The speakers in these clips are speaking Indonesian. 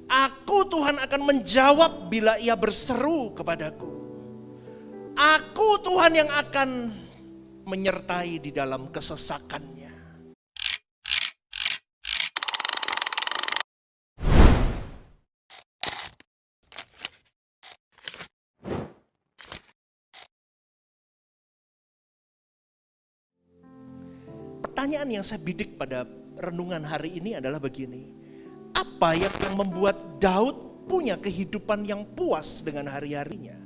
Aku Tuhan akan menjawab bila ia berseru kepadaku. Aku Tuhan yang akan menyertai di dalam kesesakannya. Pertanyaan yang saya bidik pada renungan hari ini adalah begini. Apa yang membuat Daud punya kehidupan yang puas dengan hari-harinya?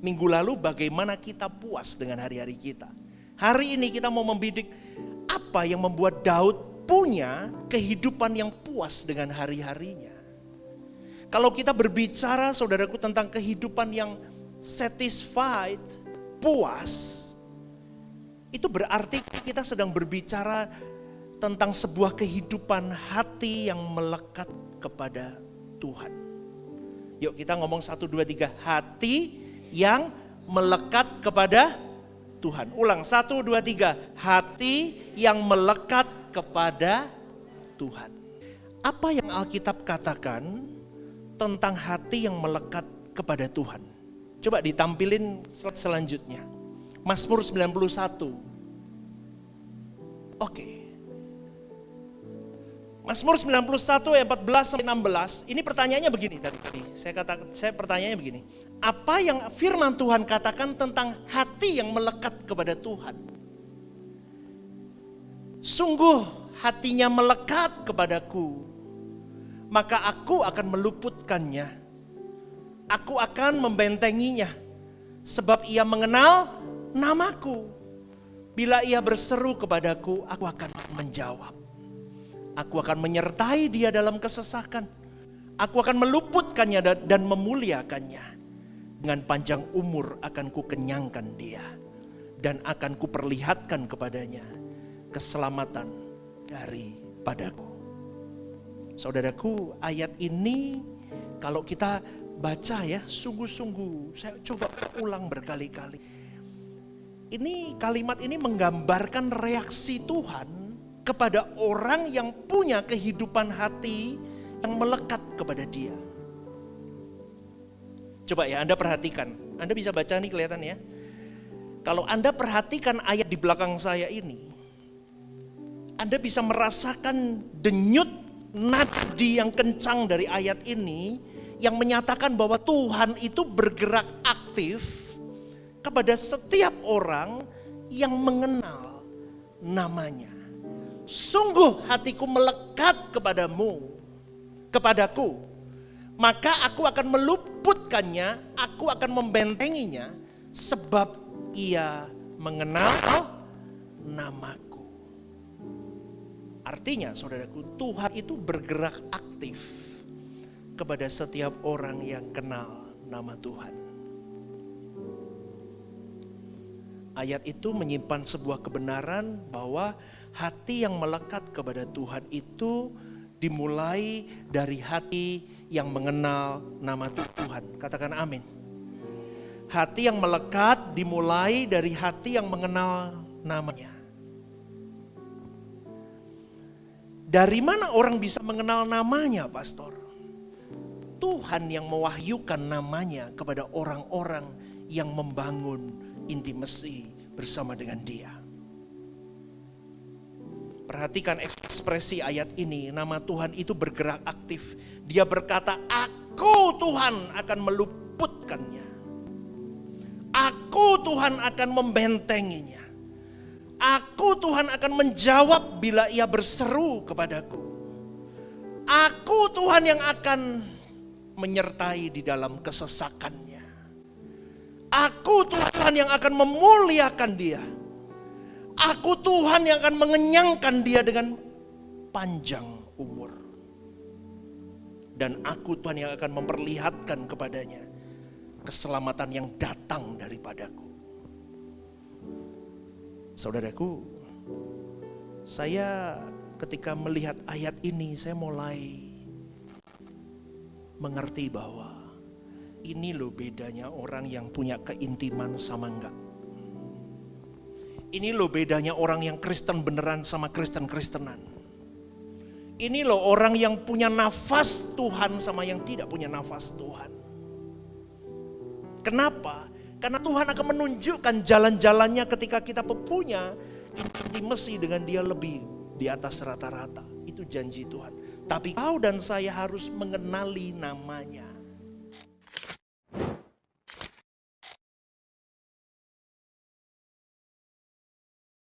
Minggu lalu bagaimana kita puas dengan hari-hari kita? Hari ini kita mau membidik apa yang membuat Daud punya kehidupan yang puas dengan hari-harinya. Kalau kita berbicara saudaraku tentang kehidupan yang satisfied, puas, itu berarti kita sedang berbicara tentang sebuah kehidupan hati yang melekat kepada Tuhan. Yuk kita ngomong 1, 2, 3. Hati yang melekat kepada Tuhan. Ulang 1, 2, 3. Hati yang melekat kepada Tuhan. Apa yang Alkitab katakan tentang hati yang melekat kepada Tuhan? Coba ditampilin slide selanjutnya. Mazmur 91. Oke. Mazmur 91 ayat 14-16. Ini pertanyaannya begini tadi. Saya pertanyaannya begini. Apa yang firman Tuhan katakan tentang hati yang melekat kepada Tuhan? Sungguh hatinya melekat kepadaku, maka aku akan meluputkannya. Aku akan membentenginya, sebab ia mengenal namaku. Bila ia berseru kepadaku, aku akan menjawab. Aku akan menyertai dia dalam kesesakan. Aku akan meluputkannya dan memuliakannya. Dengan panjang umur akan kukenyangkan dia. Dan akan kuperlihatkan kepadanya keselamatan daripadaku. Saudaraku, ayat ini kalau kita baca ya, sungguh-sungguh saya coba ulang berkali-kali. Ini kalimat ini menggambarkan reaksi Tuhan kepada orang yang punya kehidupan hati yang melekat kepada dia. Coba ya Anda perhatikan. Anda bisa baca nih kelihatan ya. Kalau Anda perhatikan ayat di belakang saya ini, Anda bisa merasakan denyut nadi yang kencang dari ayat ini yang menyatakan bahwa Tuhan itu bergerak aktif kepada setiap orang yang mengenal namanya. Sungguh hatiku melekat kepadaku, maka aku akan meluputkannya, aku akan membentenginya, sebab ia mengenal namaku. Artinya saudaraku, Tuhan itu bergerak aktif kepada setiap orang yang kenal nama Tuhan. Ayat itu menyimpan sebuah kebenaran bahwa hati yang melekat kepada Tuhan itu dimulai dari hati yang mengenal nama Tuhan. Katakan amin. Hati yang melekat dimulai dari hati yang mengenal namanya. Dari mana orang bisa mengenal namanya, Pastor? Tuhan yang mewahyukan namanya kepada orang-orang yang membangun intimasi bersama dengan dia. Perhatikan ekspresi ayat ini, nama Tuhan itu bergerak aktif. Dia berkata, aku Tuhan akan meluputkannya. Aku Tuhan akan membentenginya. Aku Tuhan akan menjawab bila ia berseru kepadaku. Aku Tuhan yang akan menyertai di dalam kesesakannya. Aku Tuhan yang akan memuliakan dia. Aku Tuhan yang akan mengenyangkan dia dengan panjang umur. Dan aku Tuhan yang akan memperlihatkan kepadanya keselamatan yang datang daripadaku. Saudaraku, saya ketika melihat ayat ini, saya mulai mengerti bahwa ini loh bedanya orang yang punya keintiman sama enggak. Ini loh bedanya orang yang Kristen beneran sama Kristen-Kristenan. Ini loh orang yang punya nafas Tuhan sama yang tidak punya nafas Tuhan. Kenapa? Karena Tuhan akan menunjukkan jalan-jalannya ketika kita punya intimasi dengan Dia lebih di atas rata-rata. Itu janji Tuhan. Tapi kau dan saya harus mengenali namanya.